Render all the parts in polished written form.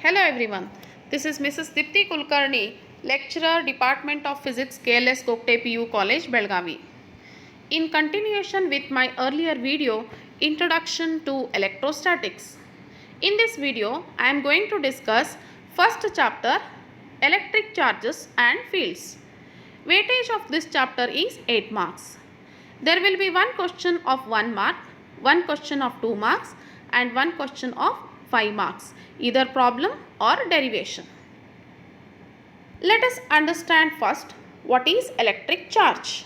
Hello everyone, this is Mrs. Dipti Kulkarni, lecturer, Department of Physics, KLS Gokte PU College, Belgavi. In continuation with my earlier video, Introduction to Electrostatics. In this video, I am going to discuss first chapter, Electric Charges and Fields. Weightage of this chapter is 8 marks. There will be one question of 1 mark, one question of 2 marks and one question of 5 marks, either problem or derivation. Let us understand first what is electric charge.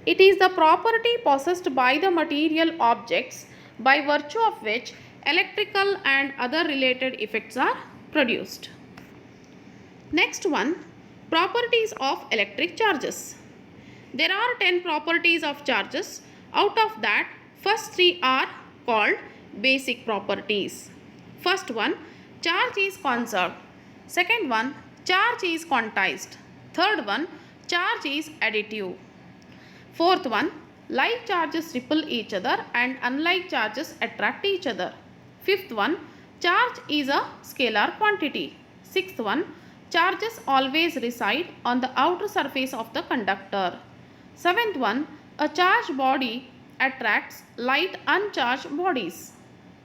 It is the property possessed by the material objects by virtue of which electrical and other related effects are produced. Next one, properties of electric charges. There are 10 properties of charges. Out of that, first 3 are called basic properties. First one, charge is conserved. Second one, charge is quantized. Third one, charge is additive. Fourth one, like charges repel each other and unlike charges attract each other. Fifth one, charge is a scalar quantity. Sixth one, charges always reside on the outer surface of the conductor. Seventh one, a charged body attracts light uncharged bodies.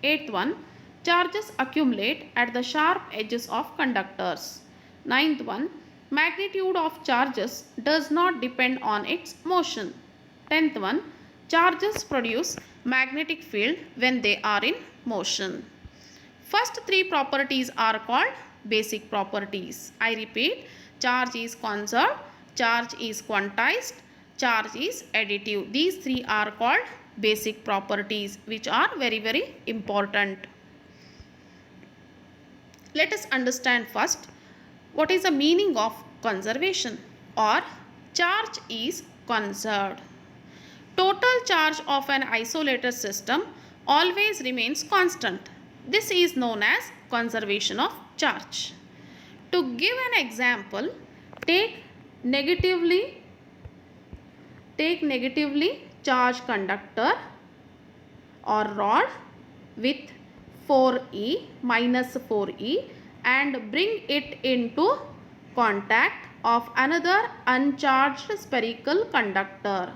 Eighth one, charges accumulate at the sharp edges of conductors. Ninth one, magnitude of charges does not depend on its motion. Tenth one, charges produce magnetic field when they are in motion. First 3 properties are called basic properties. I repeat, charge is conserved, charge is quantized, charge is additive. These 3 are called basic properties which are very important. Let us understand first what is the meaning of conservation or charge is conserved. Total charge of an isolated system always remains constant. This is known as conservation of charge. To give an example, take negatively charged conductor or rod with 4E minus 4E and bring it into contact of another uncharged spherical conductor.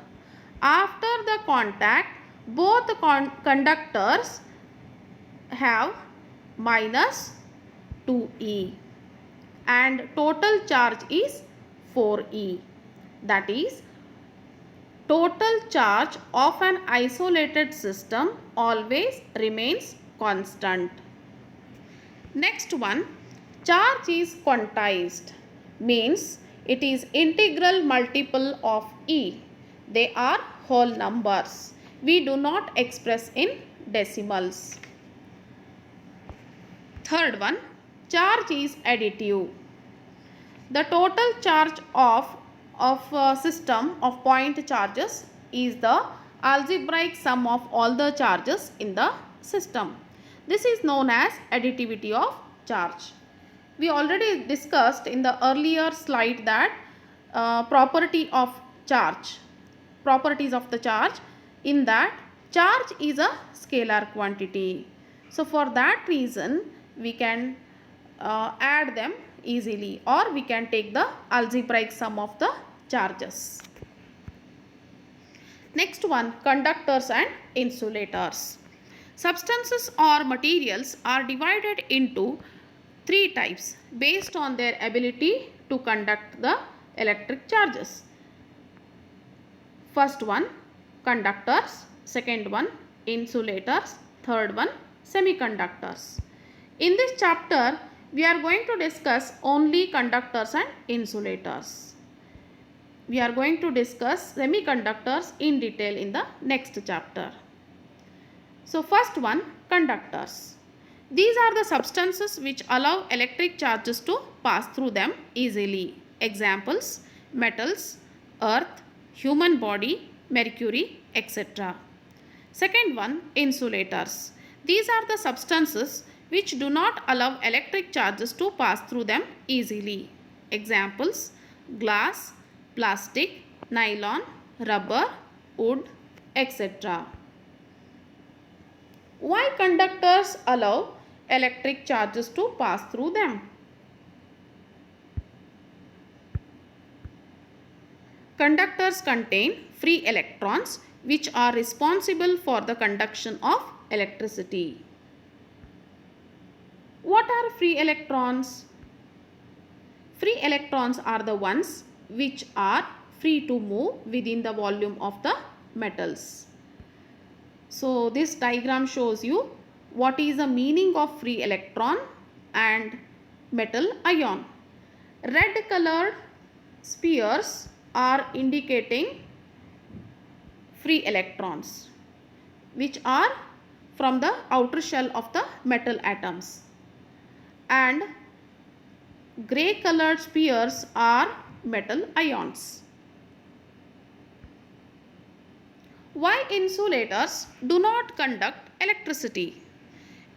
After the contact, both conductors have minus 2E and total charge is 4E. That is, total charge of an isolated system always remains constant. Next one, charge is quantized, means it is integral multiple of E. They are whole numbers. We do not express in decimals. Third one, charge is additive. The total charge of a system of point charges is the algebraic sum of all the charges in the system. This is known as additivity of charge. We already discussed in the earlier slide that properties of the charge, in that charge is a scalar quantity. So for that reason we can add them easily, or we can take the algebraic sum of the charges. Next one, conductors and insulators. Substances or materials are divided into 3 types based on their ability to conduct the electric charges. First one, conductors. Second one, insulators. Third one, semiconductors. In this chapter, we are going to discuss only conductors and insulators. We are going to discuss semiconductors in detail in the next chapter. So first one, conductors. These are the substances which allow electric charges to pass through them easily. Examples, metals, earth, human body, mercury, etc. Second one, insulators. These are the substances which do not allow electric charges to pass through them easily. Examples, glass, plastic, nylon, rubber, wood, etc. Why conductors allow electric charges to pass through them. Conductors contain free electrons which are responsible for the conduction of electricity. What are free electrons? Free electrons are the ones which are free to move within the volume of the metals. So this diagram shows you what is the meaning of free electron and metal ion. Red colored spheres are indicating free electrons which are from the outer shell of the metal atoms, and grey colored spheres are metal ions. Why insulators do not conduct electricity?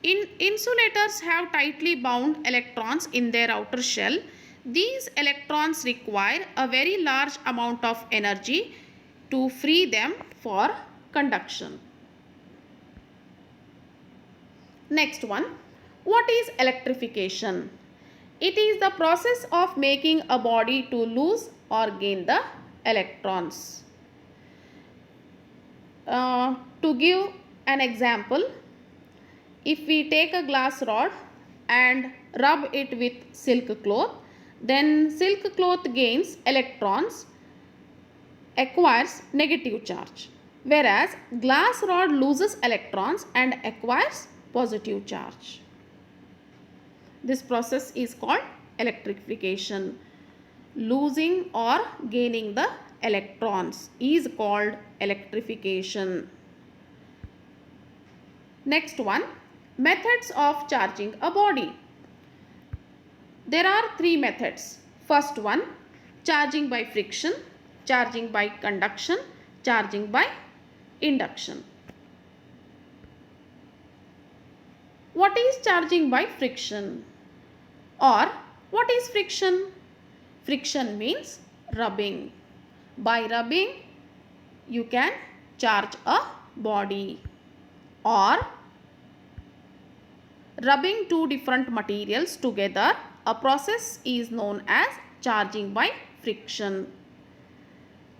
Insulators have tightly bound electrons in their outer shell. These electrons require a very large amount of energy to free them for conduction. Next one, what is electrification? It is the process of making a body to lose or gain the electrons. To give an example, if we take a glass rod and rub it with silk cloth, then silk cloth gains electrons, acquires negative charge, whereas glass rod loses electrons and acquires positive charge. This process is called electrification. Losing or gaining the electrons is called electrification. Next one, methods of charging a body. There are three methods. First one, charging by friction, charging by conduction, charging by induction. What is charging by friction? Or what is friction? Friction means rubbing. By rubbing, you can charge a body. Or rubbing two different materials together, a process is known as charging by friction.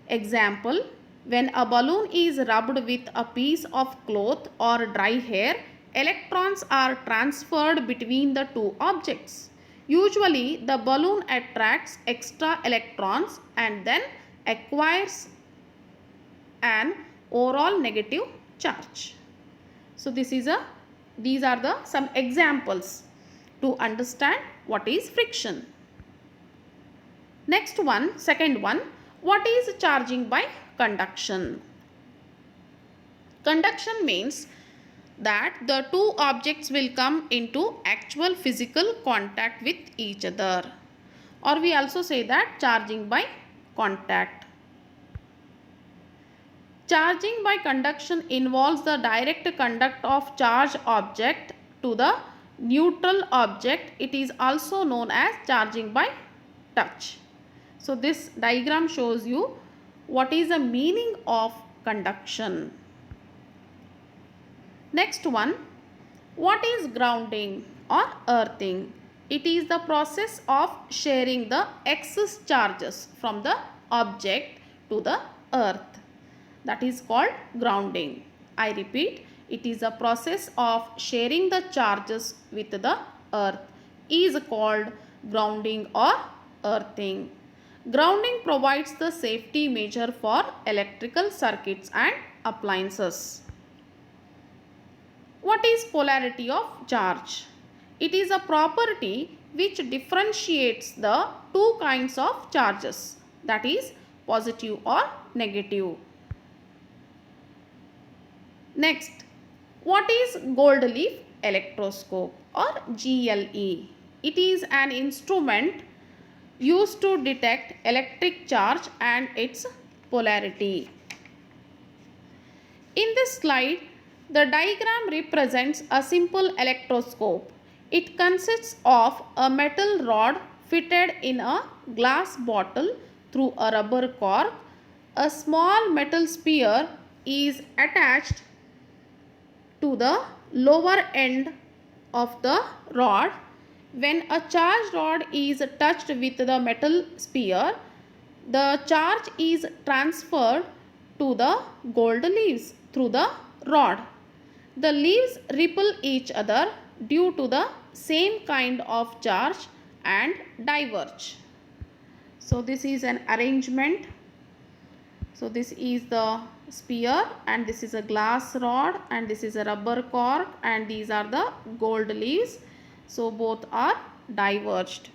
Example, when a balloon is rubbed with a piece of cloth or dry hair, electrons are transferred between the two objects. Usually, the balloon attracts extra electrons and then acquires an overall negative charge. So, these are some examples to understand what is friction. Next one, second one, what is charging by conduction? Conduction means that the two objects will come into actual physical contact with each other, or we also say that charging by contact. Charging by conduction involves the direct conduct of charged object to the neutral object. It is also known as charging by touch. So this diagram shows you what is the meaning of conduction. Next one, what is grounding or earthing? It is the process of sharing the excess charges from the object to the earth. That is called grounding. I repeat, it is a process of sharing the charges with the earth is called grounding or earthing. Grounding provides the safety measure for electrical circuits and appliances. What is polarity of charge? It is a property which differentiates the two kinds of charges, that is positive or negative. Next, what is gold leaf electroscope or GLE? It is an instrument used to detect electric charge and its polarity. In this slide, the diagram represents a simple electroscope. It consists of a metal rod fitted in a glass bottle through a rubber cork. A small metal sphere is attached to the lower end of the rod. When a charged rod is touched with the metal sphere, the charge is transferred to the gold leaves through the rod. The leaves repel each other due to the same kind of charge and diverge. So this is an arrangement. So this is the sphere and this is a glass rod and this is a rubber cork and these are the gold leaves. So both are diverged.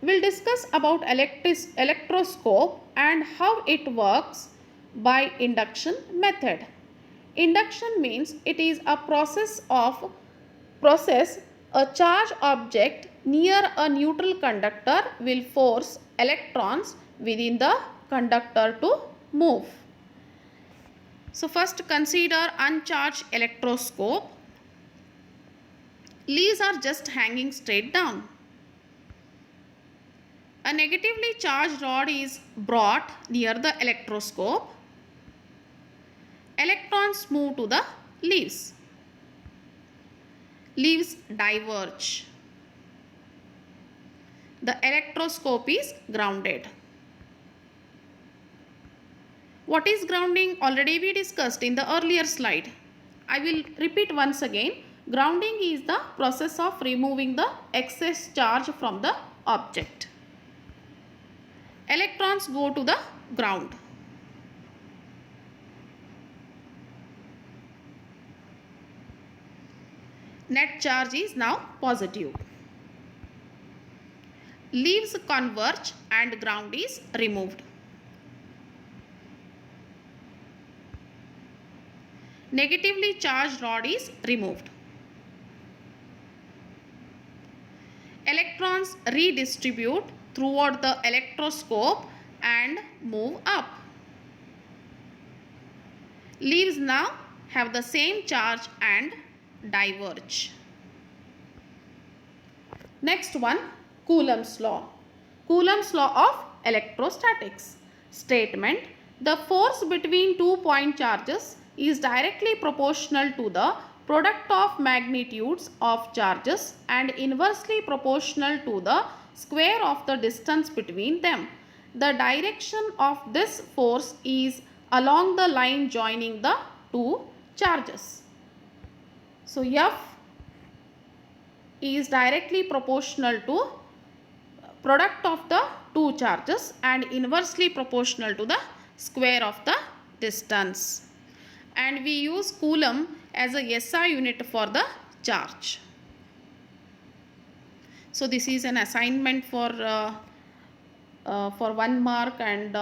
We'll discuss about electroscope and how it works by induction method. Induction means it is a process a charged object near a neutral conductor will force electrons within the conductor to move. So first consider uncharged electroscope. Leaves are just hanging straight down. A negatively charged rod is brought near the electroscope. Electrons move to the leaves. Leaves diverge. The electroscope is grounded. What is grounding? Already we discussed in the earlier slide. I will repeat once again. Grounding is the process of removing the excess charge from the object. Electrons go to the ground. Net charge is now positive. Leaves converge and ground is removed. Negatively charged rod is removed. Electrons redistribute throughout the electroscope and move up. Leaves now have the same charge and diverge. Next one, Coulomb's law. Coulomb's law of electrostatics. Statement: the force between 2 point charges is directly proportional to the product of magnitudes of charges and inversely proportional to the square of the distance between them. The direction of this force is along the line joining the two charges. So F is directly proportional to product of the two charges and inversely proportional to the square of the distance. And we use Coulomb as a SI unit for the charge. So this is an assignment for 1 mark and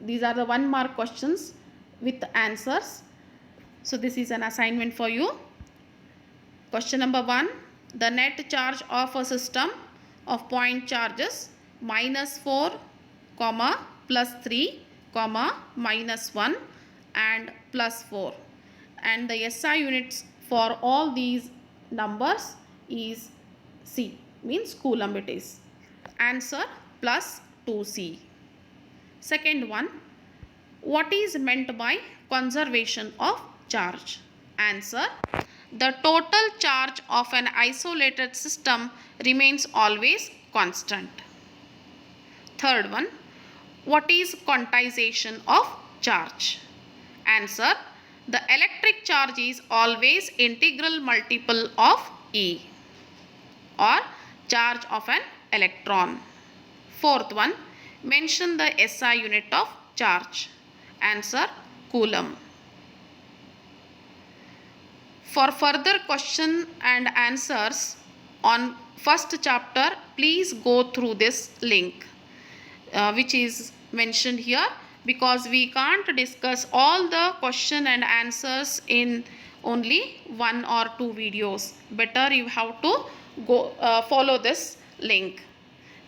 these are the 1 mark questions with answers. So this is an assignment for you. Question number 1. The net charge of a system of point charges -4, +3, -1 and +4. And the SI units for all these numbers is C, means Coulomb it is. Answer +2C. Second one, what is meant by conservation of charge? Answer, the total charge of an isolated system remains always constant. Third one, what is quantization of charge? Answer, the electric charge is always integral multiple of E or charge of an electron. Fourth one, mention the SI unit of charge. Answer, Coulomb. For further question and answers on first chapter, please go through this link which is mentioned here, because we can't discuss all the question and answers in only 1 or 2 videos. Better you have to go follow this link.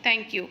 Thank you.